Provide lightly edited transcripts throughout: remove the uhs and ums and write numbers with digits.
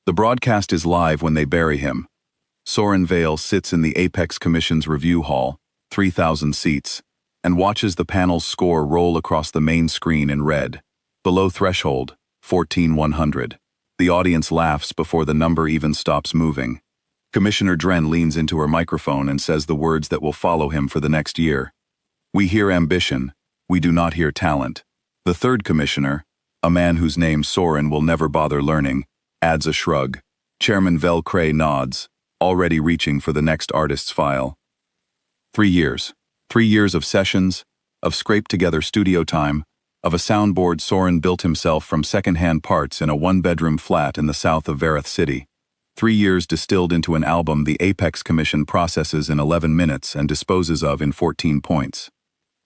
The broadcast is live when they bury him. Soren Vale sits in the Apex Commission's review hall, 3,000 seats, and watches the panel's score roll across the main screen in red. Below threshold, 14,100. The audience laughs before the number even stops moving. Commissioner Dren leans into her microphone and says the words that will follow him for the next year. We hear ambition. We do not hear talent. The third commissioner, a man whose name Soren will never bother learning, adds a shrug. Chairman Velcray nods, already reaching for the next artist's file. 3 years. 3 years of sessions, of scraped-together studio time, of a soundboard Soren built himself from second-hand parts in a one-bedroom flat in the south of Verith City. 3 years distilled into an album the Apex Commission processes in 11 minutes and disposes of in 14 points.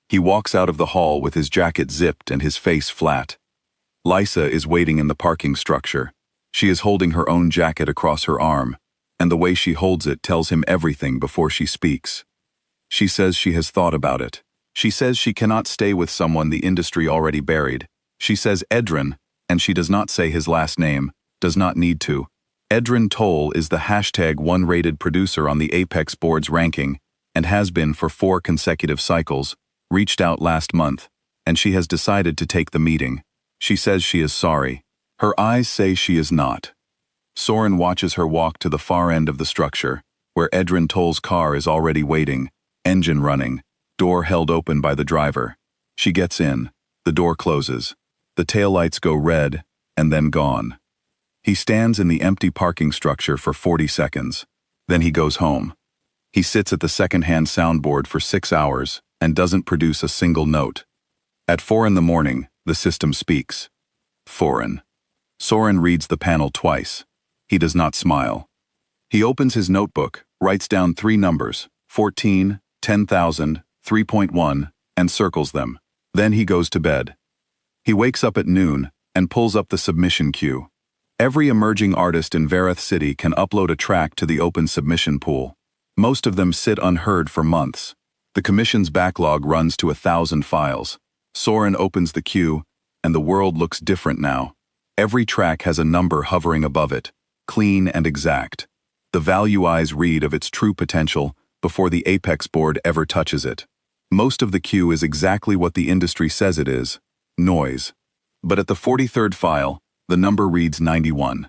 He walks out of the hall with his jacket zipped and his face flat. Lisa is waiting in the parking structure. She is holding her own jacket across her arm, and the way she holds it tells him everything before she speaks. She says she has thought about it. She says she cannot stay with someone the industry already buried. She says Edrin, and she does not say his last name, does not need to. Edrin Toll is the #1-rated producer on the Apex board's ranking, and has been for 4 consecutive cycles, reached out last month, and she has decided to take the meeting. She says she is sorry. Her eyes say she is not. Soren watches her walk to the far end of the structure, where Edrin Toll's car is already waiting, engine running, door held open by the driver. She gets in. The door closes. The taillights go red, and then gone. He stands in the empty parking structure for 40 seconds. Then he goes home. He sits at the second-hand soundboard for 6 hours and doesn't produce a single note. At 4 in the morning, the system speaks. Foreign. Soren reads the panel twice. He does not smile. He opens his notebook, writes down 3 numbers, 14, 10,000, 3.1, and circles them. Then he goes to bed. He wakes up at noon and pulls up the submission queue. Every emerging artist in Verith City can upload a track to the open submission pool. Most of them sit unheard for months. The commission's backlog runs to 1,000 files. Soren opens the queue, and the world looks different now. Every track has a number hovering above it, clean and exact. The value eyes read of its true potential before the Apex board ever touches it. Most of the queue is exactly what the industry says it is, noise. But at the 43rd file, the number reads 91.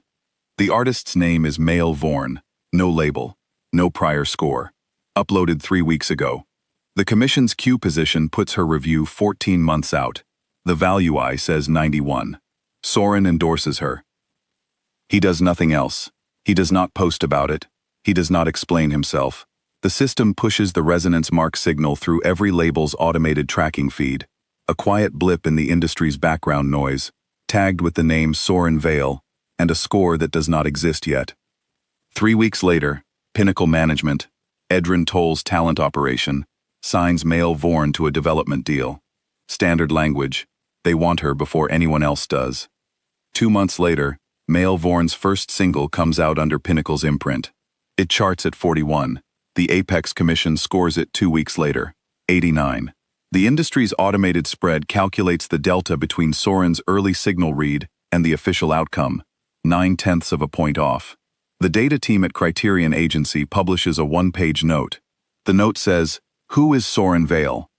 The artist's name is Mael Vorn, no label, no prior score. Uploaded 3 weeks ago. The commission's queue position puts her review 14 months out. The value eye says 91. Soren endorses her. He does nothing else. He does not post about it. He does not explain himself. The system pushes the resonance mark signal through every label's automated tracking feed, a quiet blip in the industry's background noise, tagged with the name Soren Vale, and a score that does not exist yet. 3 weeks later, Pinnacle Management, Edrin Toll's talent operation, signs Mael Vorn to a development deal. Standard language. They want her before anyone else does. 2 months later, Mael Vorn's first single comes out under Pinnacle's imprint. It charts at 41. The Apex Commission scores it 2 weeks later, 89. The industry's automated spread calculates the delta between Soren's early signal read and the official outcome, 9/10 of a point off. The data team at Criterion Agency publishes a 1-page note. The note says, "Who is Soren Vale?"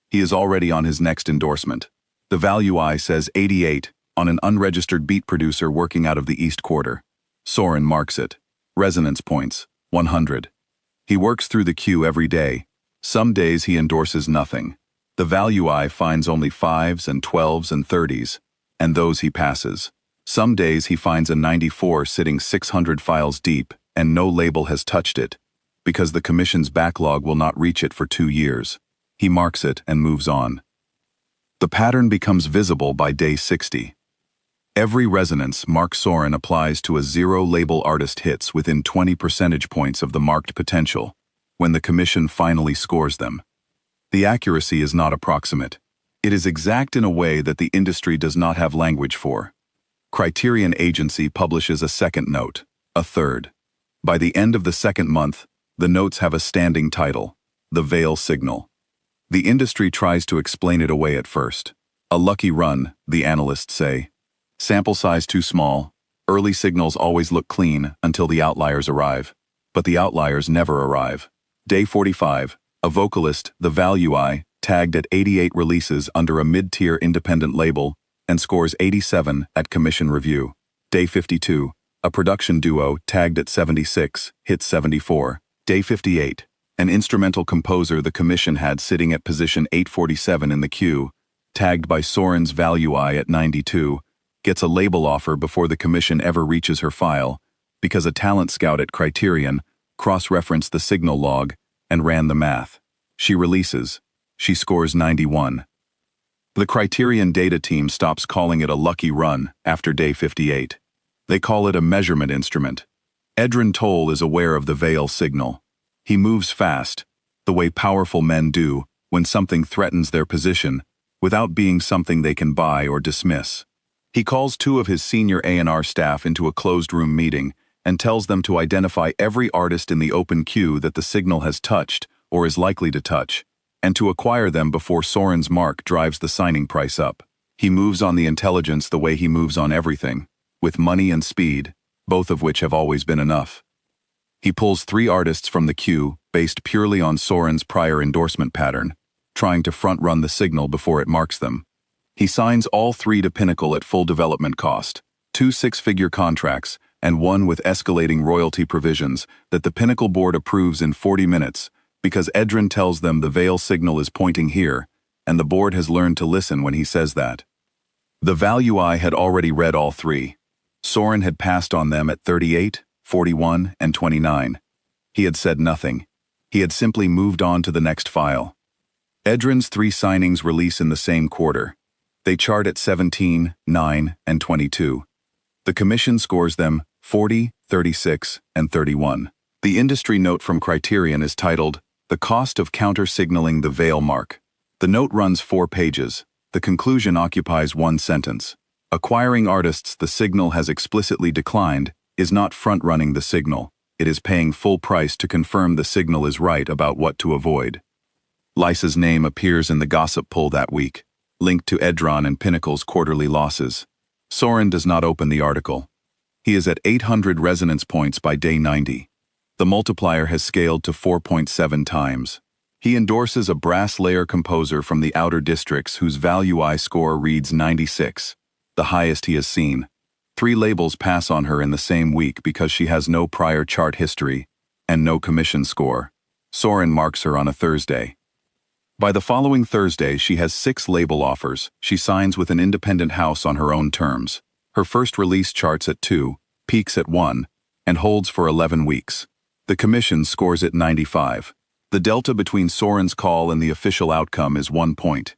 He is already on his next endorsement. The value eye says 88 on an unregistered beat producer working out of the East Quarter. Soren marks it. Resonance points, 100. He works through the queue every day. Some days he endorses nothing. The value eye finds only 5s and 12s and 30s, and those he passes. Some days he finds a 94 sitting 600 files deep, and no label has touched it, because the commission's backlog will not reach it for 2 years. He marks it and moves on. The pattern becomes visible by day 60. Every resonance Mark Soren applies to a 0-label artist hits within 20 percentage points of the marked potential, when the commission finally scores them. The accuracy is not approximate. It is exact in a way that the industry does not have language for. Criterion Agency publishes a second note, a third. By the end of the second month, the notes have a standing title, The Vale Signal. The industry tries to explain it away at first. A lucky run, the analysts say. Sample size too small, Early signals always look clean until the outliers arrive. But the outliers never arrive. Day 45, a vocalist, the Value Eye, tagged at 88 releases under a mid-tier independent label and scores 87 at commission review. Day 52, a production duo tagged at 76, hits 74. Day 58, an instrumental composer the commission had sitting at position 847 in the queue, tagged by Soren's Value Eye at 92, gets a label offer before the commission ever reaches her file, because a talent scout at Criterion cross-referenced the signal log and ran the math. She releases. She scores 91. The Criterion data team stops calling it a lucky run after day 58. They call it a measurement instrument. Edrin Toll is aware of the veil signal. He moves fast, the way powerful men do when something threatens their position, without being something they can buy or dismiss. He calls two of his senior A&R staff into a closed-room meeting and tells them to identify every artist in the open queue that the signal has touched or is likely to touch, and to acquire them before Soren's mark drives the signing price up. He moves on the intelligence the way he moves on everything, with money and speed, both of which have always been enough. He pulls 3 artists from the queue based purely on Soren's prior endorsement pattern, trying to front-run the signal before it marks them. He signs all 3 to Pinnacle at full development cost, 2 6-figure contracts, and 1 with escalating royalty provisions that the Pinnacle board approves in 40 minutes because Edrin tells them the veil signal is pointing here, and the board has learned to listen when he says that. The Value Eye had already read all 3. Soren had passed on them at 38, 41, and 29. He had said nothing. He had simply moved on to the next file. Edrin's 3 signings release in the same quarter. They chart at 17, 9, and 22. The commission scores them 40, 36, and 31. The industry note from Criterion is titled, "The Cost of Counter-Signaling the Veil Mark." The note runs 4 pages. The conclusion occupies 1 sentence. Acquiring artists the signal has explicitly declined is not front-running the signal. It is paying full price to confirm the signal is right about what to avoid. Lisa's name appears in the gossip poll that week, linked to Edron and Pinnacle's quarterly losses. Soren does not open the article. He is at 800 resonance points by day 90. The multiplier has scaled to 4.7 times. He endorses a brass layer composer from the outer districts whose Value Eye score reads 96, the highest he has seen. 3 labels pass on her in the same week because she has no prior chart history and no commission score. Soren marks her on a Thursday. By the following Thursday, she has 6 label offers. She signs with an independent house on her own terms. Her first release charts at 2, peaks at 1, and holds for 11 weeks. The commission scores at 95. The delta between Soren's call and the official outcome is 1 point.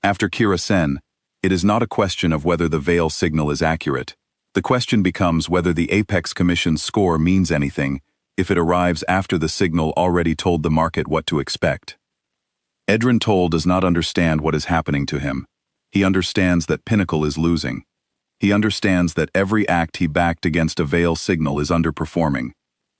After Kira Sen, it is not a question of whether the veil signal is accurate. The question becomes whether the Apex Commission's score means anything if it arrives after the signal already told the market what to expect. Edrin Toll does not understand what is happening to him. He understands that Pinnacle is losing. He understands that every act he backed against a veil signal is underperforming,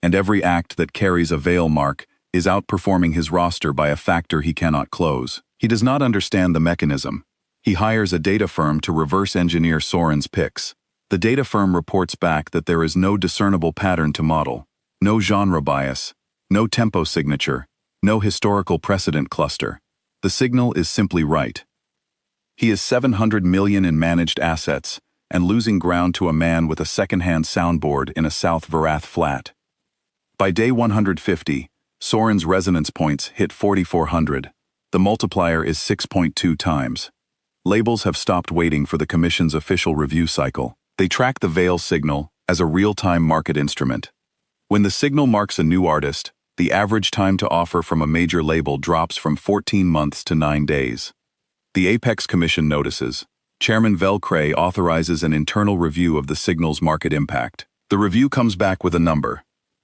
and every act that carries a veil mark is outperforming his roster by a factor he cannot close. He does not understand the mechanism. He hires a data firm to reverse engineer Soren's picks. The data firm reports back that there is no discernible pattern to model, no genre bias, no tempo signature, no historical precedent cluster. The signal is simply right. He is 700 million in managed assets and losing ground to a man with a second-hand soundboard in a South Varath flat. By day 150, Soren's resonance points hit 4,400. The multiplier is 6.2 times. Labels have stopped waiting for the commission's official review cycle. They track the veil signal as a real-time market instrument. When the signal marks a new artist, the average time to offer from a major label drops from 14 months to 9 days. The Apex Commission notices. Chairman Velcray authorizes an internal review of the signal's market impact. The review comes back with a number.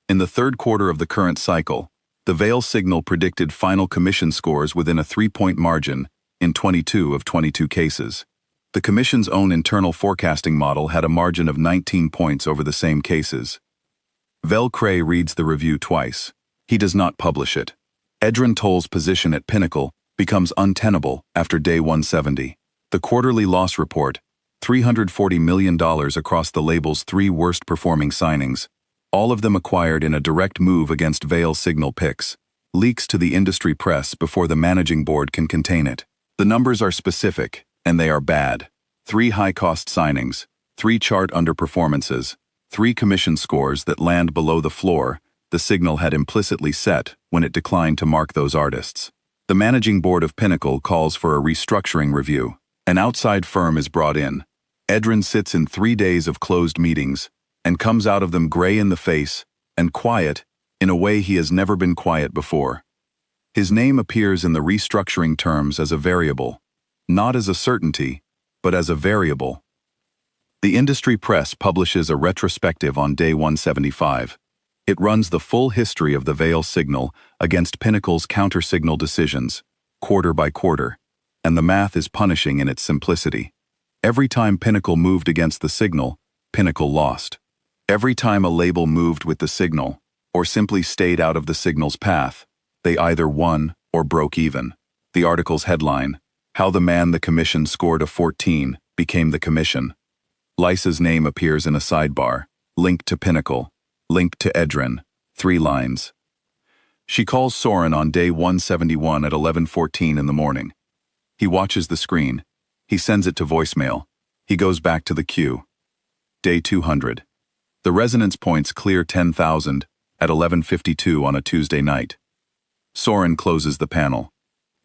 In the 3rd quarter of the current cycle, the veil signal predicted final commission scores within a 3-point margin in 22 of 22 cases. The Commission's own internal forecasting model had a margin of 19 points over the same cases. Velcray reads the review twice. He does not publish it. Edrin Toll's position at Pinnacle becomes untenable after day 170. The quarterly loss report, $340 million across the label's 3 worst-performing signings, all of them acquired in a direct move against Veil Signal Picks, leaks to the industry press before the managing board can contain it. The numbers are specific, and they are bad. 3 high-cost signings, 3 chart underperformances, 3 commission scores that land below the floor the Signal had implicitly set when it declined to mark those artists. The managing board of Pinnacle calls for a restructuring review. An outside firm is brought in. Edrin sits in 3 days of closed meetings and comes out of them gray in the face and quiet in a way he has never been quiet before. His name appears in the restructuring terms as a variable, not as a certainty, but as a variable. The industry press publishes a retrospective on day 175. It runs the full history of the Veil Signal against Pinnacle's counter-signal decisions, quarter by quarter, and the math is punishing in its simplicity. Every time Pinnacle moved against the Signal, Pinnacle lost. Every time a label moved with the Signal, or simply stayed out of the Signal's path, they either won or broke even. The article's headline, How the Man the Commission Scored a 14 Became the Commission. Lisa's name appears in a sidebar, linked to Pinnacle, linked to Edrin, 3 lines. She calls Soren on day 171 at 11:14 in the morning. He watches the screen. He sends it to voicemail. He goes back to the queue. Day 200. The resonance points clear 10,000 at 11:52 on a Tuesday night. Soren closes the panel.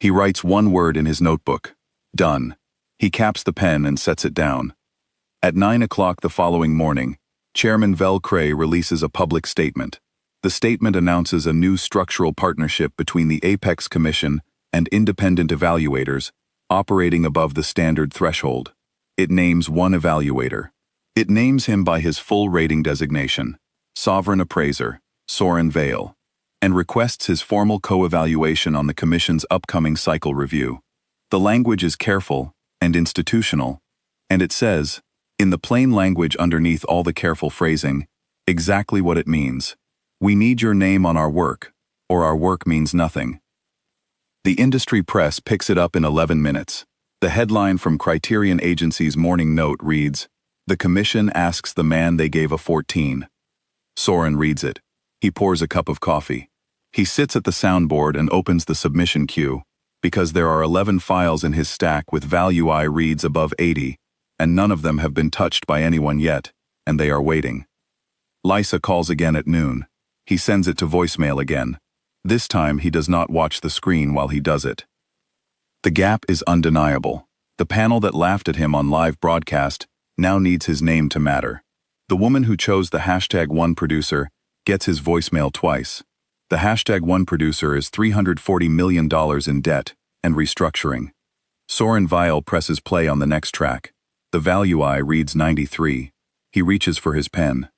He writes 1 word in his notebook. Done. He caps the pen and sets it down. At 9 o'clock the following morning, Chairman Vel Cray releases a public statement. The statement announces a new structural partnership between the Apex Commission and independent evaluators, operating above the standard threshold. It names 1 evaluator. It names him by his full rating designation, Sovereign Appraiser, Soren Veil, and requests his formal co-evaluation on the Commission's upcoming cycle review. The language is careful and institutional, and it says, in the plain language underneath all the careful phrasing, exactly what it means. We need your name on our work, or our work means nothing. The industry press picks it up in 11 minutes. The headline from Criterion Agency's morning note reads, The Commission asks the man they gave a 14. Soren reads it. He pours a cup of coffee. He sits at the soundboard and opens the submission queue, because there are 11 files in his stack with value I reads above 80, and none of them have been touched by anyone yet, and they are waiting. Lisa calls again at noon. He sends it to voicemail again. This time he does not watch the screen while he does it. The gap is undeniable. The panel that laughed at him on live broadcast now needs his name to matter. The woman who chose the #1producer gets his voicemail twice. The #1producer is $340 million in debt and restructuring. Soren Veil presses play on the next track. The value I reads 93. He reaches for his pen.